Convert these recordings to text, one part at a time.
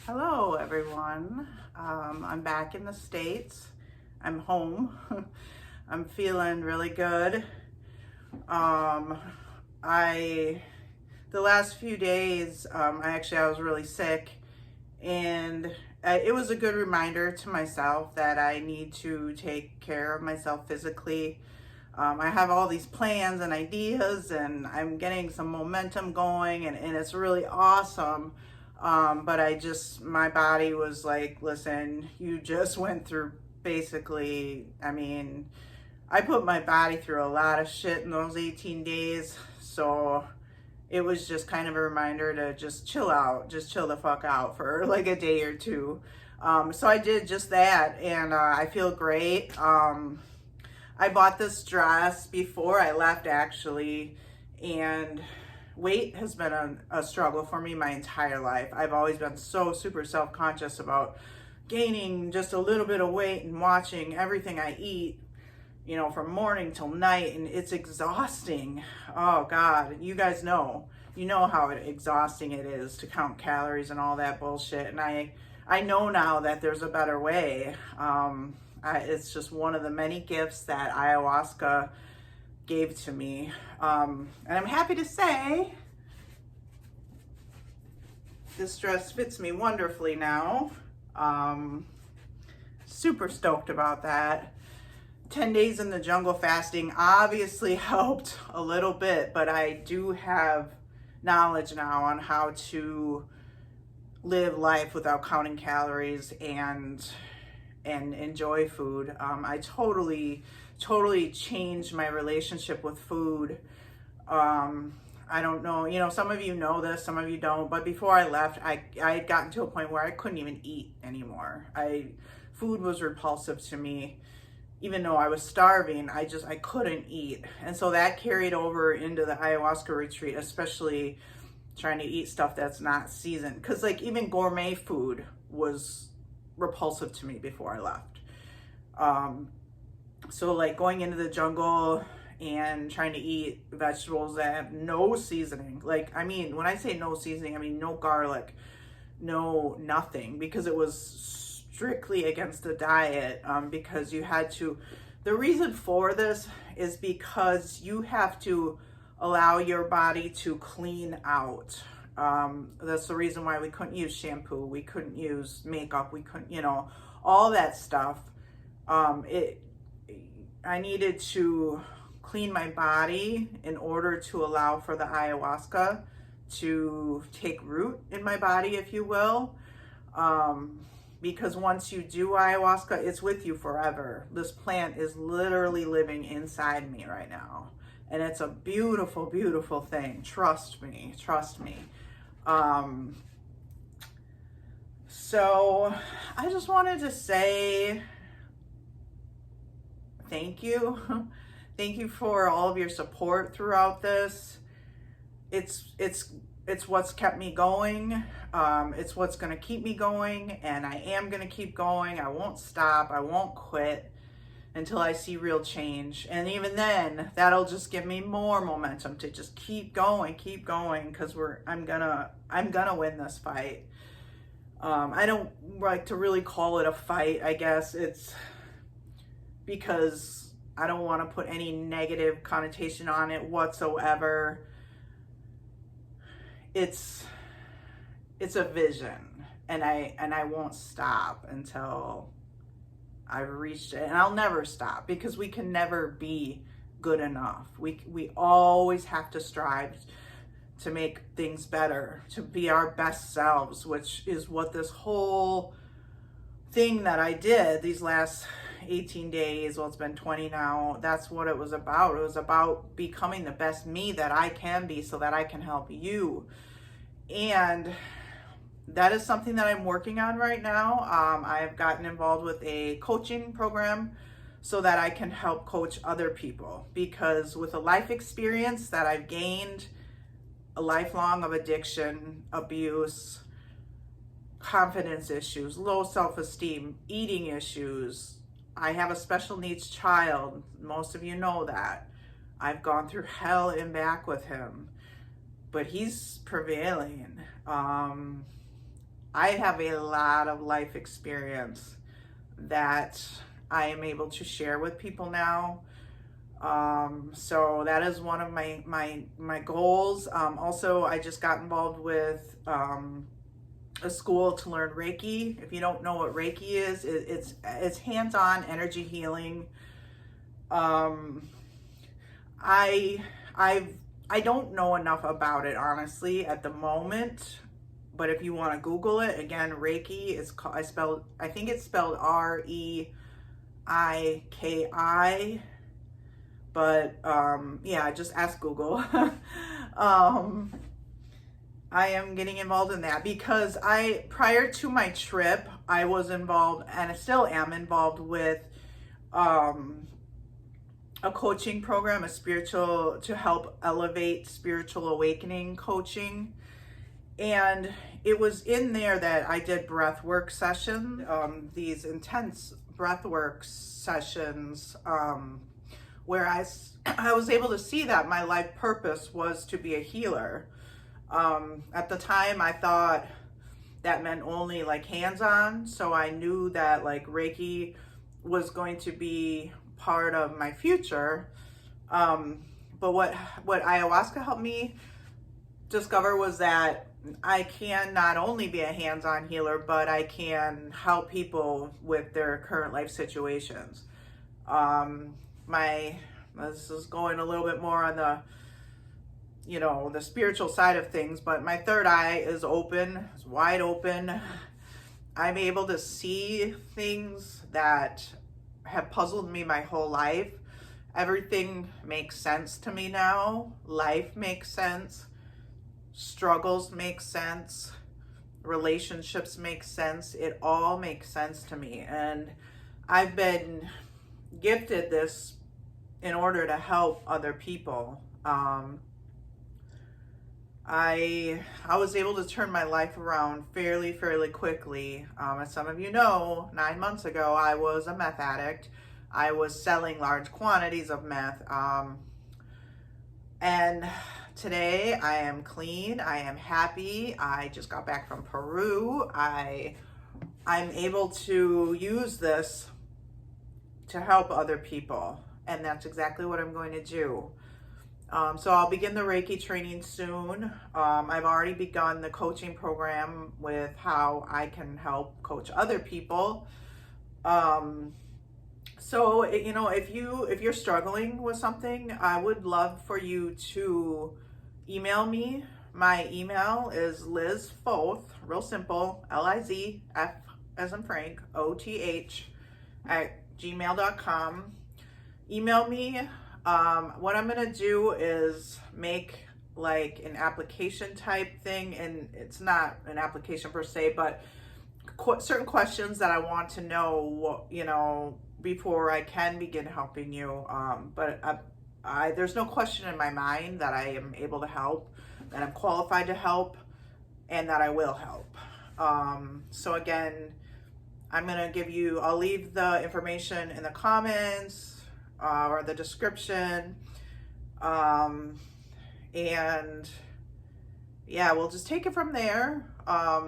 Hello, everyone. I'm back in the States. I'm home. I'm feeling really good. Um, I the last few days, I was really sick, and it was a good reminder to myself that I need to take care of myself physically. I have all these plans and ideas, and I'm getting some momentum going, and it's really awesome. But my body was like, listen, you just went through basically, I put my body through a lot of shit in those 18 days. So it was just kind of a reminder to just chill out, just chill the fuck out for like a day or two. So I did just that, and I feel great. I bought this dress before I left, actually, and weight has been a struggle for me my entire life. I've always been so super self-conscious about gaining just a little bit of weight and watching everything I eat, from morning till night, and it's exhausting. Oh God, you guys know, how exhausting it is to count calories and all that bullshit, and I know now that there's a better way. It's just one of the many gifts that ayahuasca gave to me. And I'm happy to say this dress fits me wonderfully now. Super stoked about that. 10 days in the jungle fasting obviously helped a little bit, but I do have knowledge now on how to live life without counting calories and enjoy food. I totally changed my relationship with food. I don't know, some of you know this, some of you don't, but before I left, I had gotten to a point where I couldn't even eat anymore. Food was repulsive to me. Even though I was starving, I couldn't eat. And so that carried over into the ayahuasca retreat, especially trying to eat stuff that's not seasoned. Because like even gourmet food was repulsive to me before I left. So like going into the jungle and trying to eat vegetables that have no seasoning. Like, when I say no seasoning, I mean no garlic, no nothing, because it was strictly against the diet. Because you had to, the reason for this is because you have to allow your body to clean out. That's the reason why we couldn't use shampoo, we couldn't use makeup, we couldn't, all that stuff. I needed to clean my body in order to allow for the ayahuasca to take root in my body, if you will. Because once you do ayahuasca, it's with you forever. This plant is literally living inside me right now. And it's a beautiful, beautiful thing. Trust me, trust me. So I just wanted to say thank you. Thank you for all of your support throughout this. It's what's kept me going. It's what's going to keep me going, and I am going to keep going. I won't stop. I won't quit until I see real change. And even then, that'll just give me more momentum to just keep going, because I'm gonna win this fight. I don't like to really call it a fight. I guess it's because I don't want to put any negative connotation on it whatsoever. It's a vision, and I won't stop until I've reached it, and I'll never stop, because we can never be good enough. We always have to strive to make things better, to be our best selves, which is what this whole thing that I did these last 18 days, well, it's been 20 now, that's what it was about. It was about becoming the best me that I can be so that I can help you. And that is something that I'm working on right now. I've gotten involved with a coaching program so that I can help coach other people, because with a life experience that I've gained, a lifelong of addiction, abuse, confidence issues, low self-esteem, eating issues. I have a special needs child. Most of you know that. I've gone through hell and back with him, but he's prevailing. I have a lot of life experience that I am able to share with people now. So that is one of my goals. Also, I just got involved with a school to learn Reiki. If you don't know what Reiki is, it's hands-on energy healing. I I don't know enough about it honestly at the moment, but if you want to Google it, again, Reiki is called, I think it's spelled Reiki, but yeah, just ask Google. I am getting involved in that because prior to my trip, I was involved, and I still am involved with a coaching program, to help elevate spiritual awakening coaching. And it was in there that I did breath work sessions, these intense breath work sessions, where I was able to see that my life purpose was to be a healer. At the time, I thought that meant only like hands-on, so I knew that like Reiki was going to be part of my future. But what ayahuasca helped me discover was that I can not only be a hands-on healer, but I can help people with their current life situations. This is going a little bit more on the spiritual side of things, but my third eye is open, it's wide open. I'm able to see things that have puzzled me my whole life. Everything makes sense to me now. Life makes sense. Struggles make sense. Relationships make sense. It all makes sense to me. And I've been gifted this in order to help other people. I was able to turn my life around fairly quickly. As some of you know, 9 months ago, I was a meth addict. I was selling large quantities of meth. And today I am clean. I am happy. I just got back from Peru. I'm able to use this to help other people. And that's exactly what I'm going to do. So I'll begin the Reiki training soon. I've already begun the coaching program with how I can help coach other people. So, if you're struggling with something, I would love for you to email me. My email is Liz Foth, real simple, LIZF as in Frank, OTH @gmail.com. Email me. What I'm going to do is make like an application type thing, and it's not an application per se, but certain questions that I want to know, before I can begin helping you. But there's no question in my mind that I am able to help, that I'm qualified to help, and that I will help. So again, I'll leave the information in the comments, or the description, and yeah, we'll just take it from there.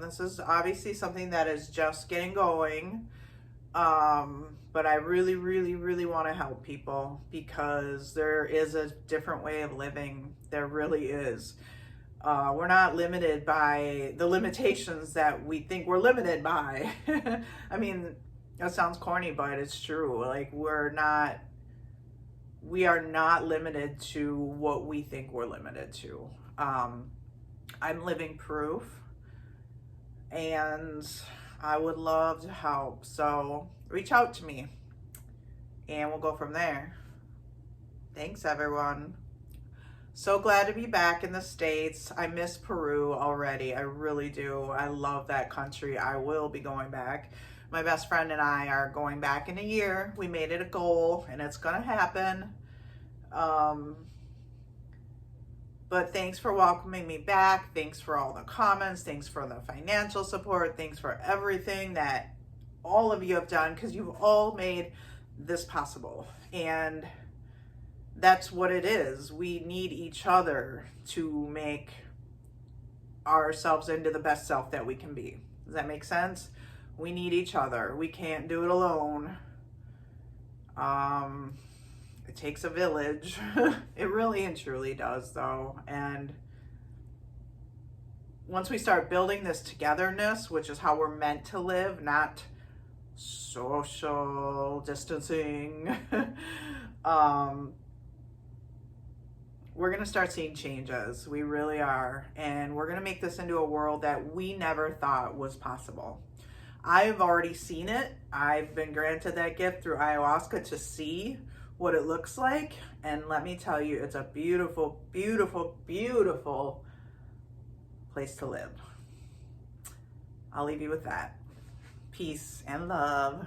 This is obviously something that is just getting going, but I really want to help people, because there is a different way of living. There really is. We're not limited by the limitations that we think we're limited by. I mean, that sounds corny, but it's true. Like, we are not limited to what we think we're limited to. I'm living proof, and I would love to help. So reach out to me, and we'll go from there. Thanks, everyone. So glad to be back in the States. I miss Peru already. I really do. I love that country. I will be going back. My best friend and I are going back in a year. We made it a goal, and it's gonna happen. But thanks for welcoming me back. Thanks for all the comments. Thanks for the financial support. Thanks for everything that all of you have done, because you've all made this possible. And that's what it is. We need each other to make ourselves into the best self that we can be. Does that make sense? We need each other. We can't do it alone. It takes a village. It really and truly does, though. And once we start building this togetherness, which is how we're meant to live, not social distancing, we're going to start seeing changes. We really are. And we're going to make this into a world that we never thought was possible. I've already seen it. I've been granted that gift through ayahuasca to see what it looks like. And let me tell you, it's a beautiful, beautiful, beautiful place to live. I'll leave you with that. Peace and love.